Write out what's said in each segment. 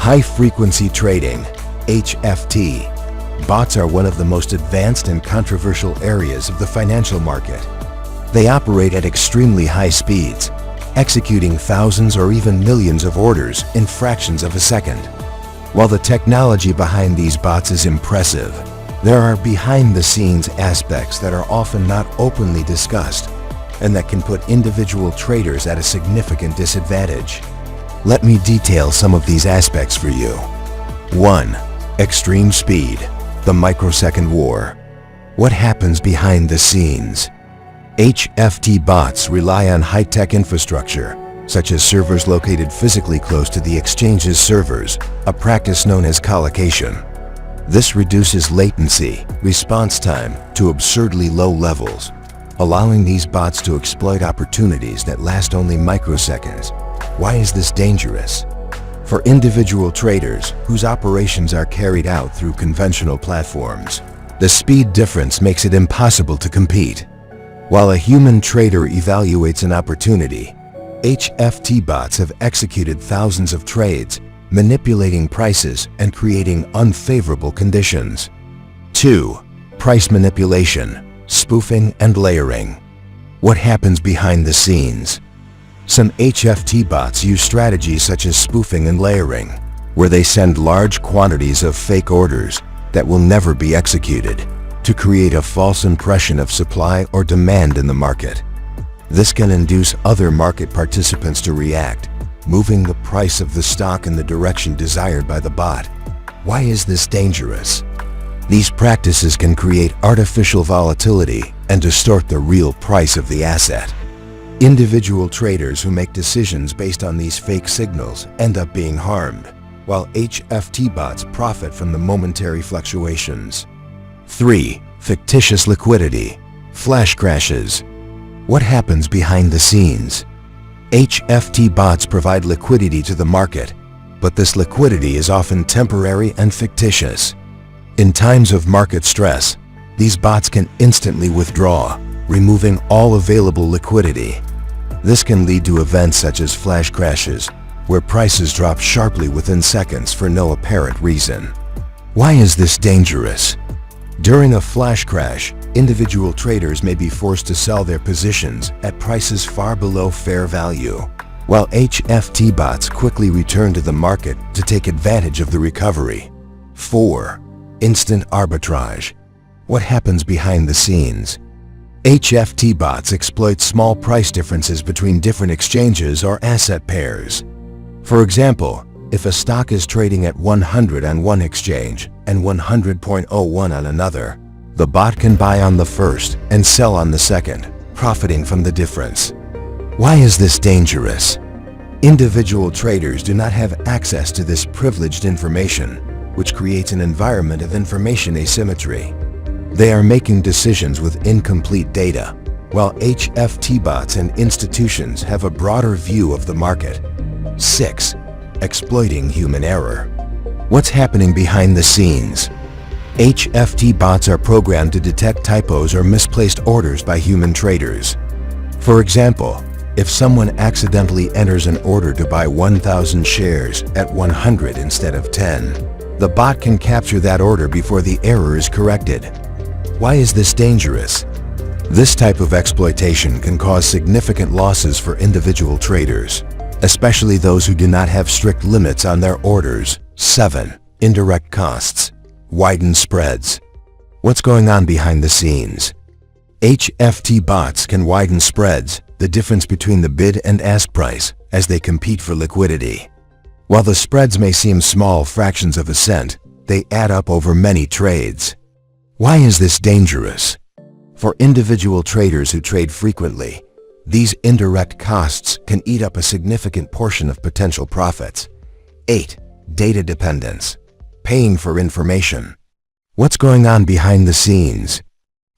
High-frequency trading, HFT. Bots are one of the most advanced and controversial areas of the financial market. They operate at extremely high speeds, executing thousands or even millions of orders in fractions of a second. While the technology behind these bots is impressive, there are behind-the-scenes aspects that are often not openly discussed and that can put individual traders at a significant disadvantage. Let me detail some of these aspects for you. 1. Extreme speed, the microsecond war. What happens behind the scenes? HFT bots rely on high-tech infrastructure, such as servers located physically close to the exchange's servers, a practice known as Colocation. This reduces latency, response time, to absurdly low levels, allowing these bots to exploit opportunities that last only microseconds. Why is this dangerous? For individual traders whose operations are carried out through conventional platforms, the speed difference makes it impossible to compete. While a human trader evaluates an opportunity, HFT bots have executed thousands of trades, manipulating prices and creating unfavorable conditions. 2. Price manipulation, spoofing and layering. What happens behind the scenes? Some HFT bots use strategies such as spoofing and layering, where they send large quantities of fake orders that will never be executed to create a false impression of supply or demand in the market. This can induce other market participants to react, moving the price of the stock in the direction desired by the bot. Why is this dangerous? These practices can create artificial volatility and distort the real price of the asset. Individual traders who make decisions based on these fake signals end up being harmed, while HFT bots profit from the momentary fluctuations. 3. Fictitious liquidity, flash crashes. What happens behind the scenes? HFT bots provide liquidity to the market, but this liquidity is often temporary and fictitious. In times of market stress, these bots can instantly withdraw, removing all available liquidity. This can lead to events such as flash crashes, where prices drop sharply within seconds for no apparent reason. Why is this dangerous? During a flash crash, individual traders may be forced to sell their positions at prices far below fair value, while HFT bots quickly return to the market to take advantage of the recovery. 4. Instant arbitrage. What happens behind the scenes? HFT bots exploit small price differences between different exchanges or asset pairs. For example, if a stock is trading at 100 on one exchange and 100.01 on another, the bot can buy on the first and sell on the second, profiting from the difference. Why is this dangerous? Individual traders do not have access to this privileged information, which creates an environment of information asymmetry. They are making decisions with incomplete data, while HFT bots and institutions have a broader view of the market. 6. Exploiting human error. What's happening behind the scenes? HFT bots are programmed to detect typos or misplaced orders by human traders. For example, if someone accidentally enters an order to buy 1,000 shares at 100 instead of 10, the bot can capture that order before the error is corrected. Why is this dangerous? This type of exploitation can cause significant losses for individual traders, especially those who do not have strict limits on their orders. 7. Indirect costs. Widen spreads. What's going on behind the scenes? HFT bots can widen spreads, the difference between the bid and ask price, as they compete for liquidity. While the spreads may seem small fractions of a cent, they add up over many trades. Why is this dangerous? For individual traders who trade frequently, these indirect costs can eat up a significant portion of potential profits. 8. Data dependence. Paying for information. What's going on behind the scenes?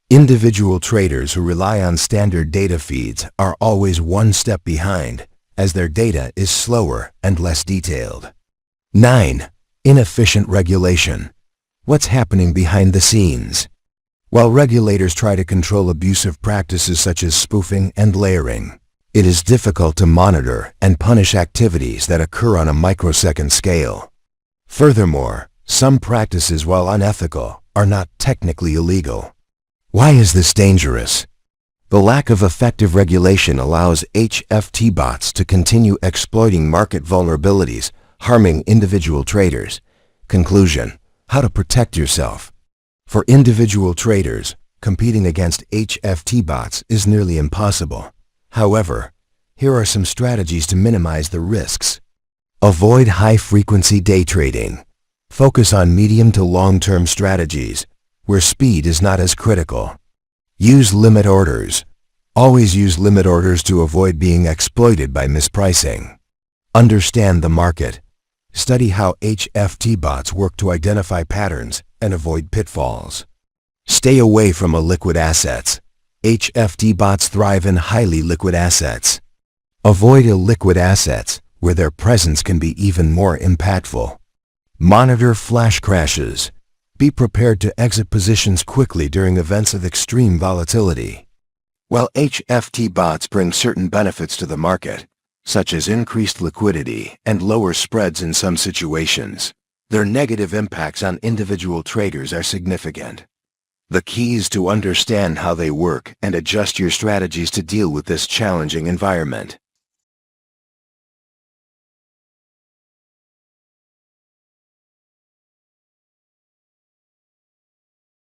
Individual traders who rely on standard data feeds are always one step behind, as their data is slower and less detailed. 9. Inefficient regulation. What's happening behind the scenes? While regulators try to control abusive practices such as spoofing and layering, it is difficult to monitor and punish activities that occur on a microsecond scale. Furthermore, some practices, while unethical, are not technically illegal. Why is this dangerous? The lack of effective regulation allows HFT bots to continue exploiting market vulnerabilities, harming individual traders. Conclusion: how to protect yourself. For individual traders, competing against HFT bots is nearly impossible. However, here are some strategies to minimize the risks. Avoid high-frequency day trading. Focus on medium to long-term strategies, where speed is not as critical. Use limit orders. Always use limit orders to avoid being exploited by mispricing. Understand the market. Study how HFT bots work to identify patterns and avoid pitfalls. Stay away from illiquid assets. HFT bots thrive in highly liquid assets. Avoid illiquid assets, where their presence can be even more impactful. Monitor flash crashes. Be prepared to exit positions quickly during events of extreme volatility. While HFT bots bring certain benefits to the market, such as increased liquidity and lower spreads in some situations, their negative impacts on individual traders are significant. The key is to understand how they work and adjust your strategies to deal with this challenging environment.